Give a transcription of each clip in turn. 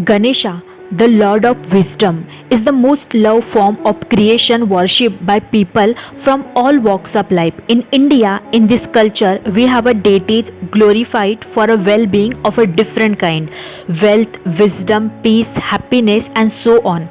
Ganesha, the Lord of Wisdom, is the most loved form of creation worshipped by people from all walks of life. In India, in this culture, we have a deities glorified for a well being of a different kind wealth, wisdom, peace, happiness, and so on.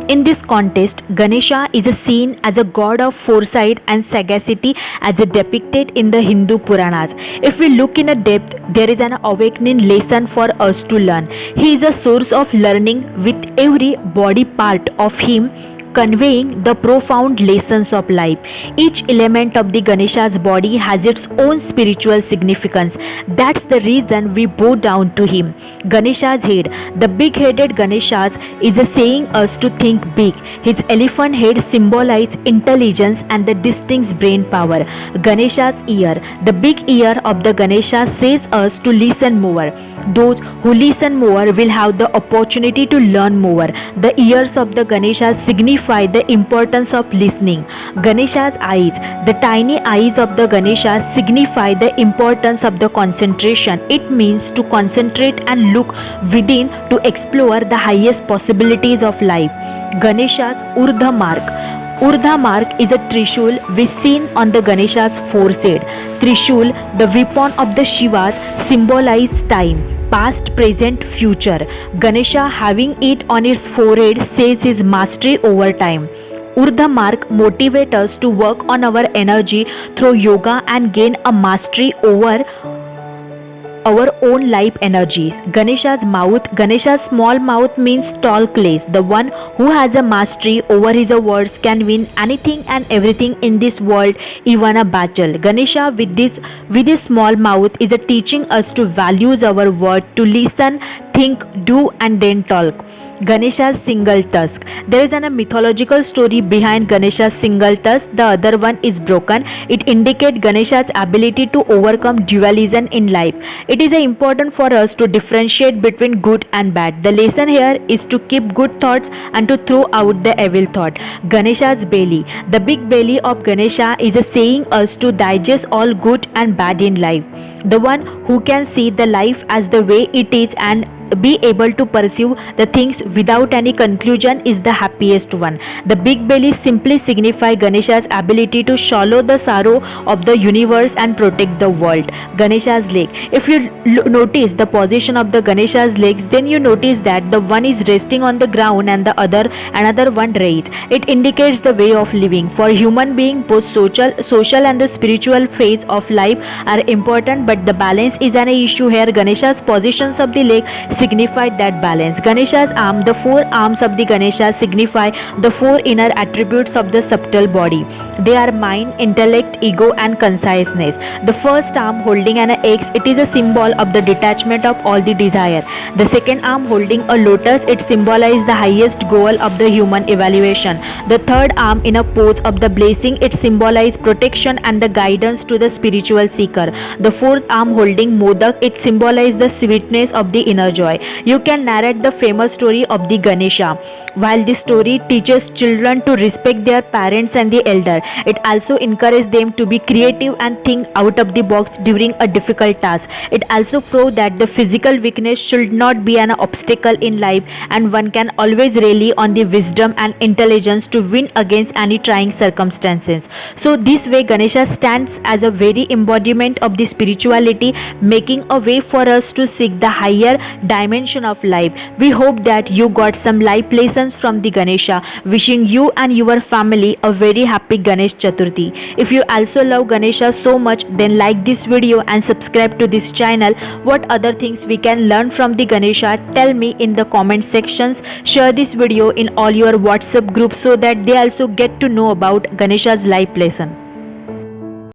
In this context, Ganesha is seen as a god of foresight and sagacity as depicted in the Hindu Puranas. If we look in a depth, there is an awakening lesson for us to learn. He is a source of learning with every body part of him conveying the profound lessons of life. Each element of the Ganesha's body has its own spiritual significance. That's the reason we bow down to him. Ganesha's head, the big-headed Ganesha's, is saying us to think big. His elephant head symbolizes intelligence and the distinct brain power. Ganesha's ear, the big ear of the Ganesha, says us to listen more. Those who listen more will have the opportunity to learn more. The ears of the Ganesha signify the importance of listening. Ganesha's eyes, the tiny eyes of the Ganesha, signify the importance of the concentration. It means to concentrate and look within to explore the highest possibilities of life. Ganesha's Urdhva mark. Urdhva mark is a trishul we seen on the Ganesha's forehead. Trishul, the weapon of the Shivas, symbolizes time, past, present, future. Ganesha having it on his forehead says his mastery over time. Urdhva mark motivates us to work on our energy through yoga and gain a mastery over our own life energies. Ganesha's mouth. Ganesha's small mouth means tall clays. The one who has a mastery over his words can win anything and everything in this world, even a battle. Ganesha with his small mouth is a teaching us to values our word, to listen, think, do, and then talk. Ganesha's single tusk. There is a mythological story behind Ganesha's single tusk. The other one is broken. It indicates Ganesha's ability to overcome dualism in life. It is important for us to differentiate between good and bad. The lesson here is to keep good thoughts and to throw out the evil thought. Ganesha's belly. The big belly of Ganesha is saying us to digest all good and bad in life. The one who can see the life as the way it is and be able to pursue the things without any conclusion is the happiest one. The big belly simply signifies Ganesha's ability to swallow the sorrow of the universe and protect the world. Ganesha's leg. If you notice the position of the Ganesha's legs, then you notice that the one is resting on the ground and the another one raised. It indicates the way of living. For human being, both social and the spiritual phase of life are important, but the balance is an issue here. Ganesha's positions of the leg signify that balance. Ganesha's arm, the four arms of the Ganesha signify the four inner attributes of the subtle body. They are mind, intellect, ego, and consciousness. The first arm holding an X, it is a symbol of the detachment of all the desire. The second arm holding a lotus, it symbolizes the highest goal of the human evaluation. The third arm in a pose of the blessing, it symbolizes protection and the guidance to the spiritual seeker. The fourth arm holding modak, it symbolizes the sweetness of the inner joy. You can narrate the famous story of the Ganesha. While this story teaches children to respect their parents and the elder, it also encourages them to be creative and think out of the box during a difficult task. It also proves that the physical weakness should not be an obstacle in life, and one can always rely on the wisdom and intelligence to win against any trying circumstances. So this way Ganesha stands as a very embodiment of the spirituality, making a way for us to seek the higher dimension of life. We hope that you got some life lessons from the Ganesha. Wishing you and your family a very happy Ganesh Chaturthi. If you also love Ganesha so much, then like this video and subscribe to this channel. What other things we can learn from the Ganesha, tell me in the comment sections. Share this video in all your WhatsApp groups so that they also get to know about Ganesha's life lesson.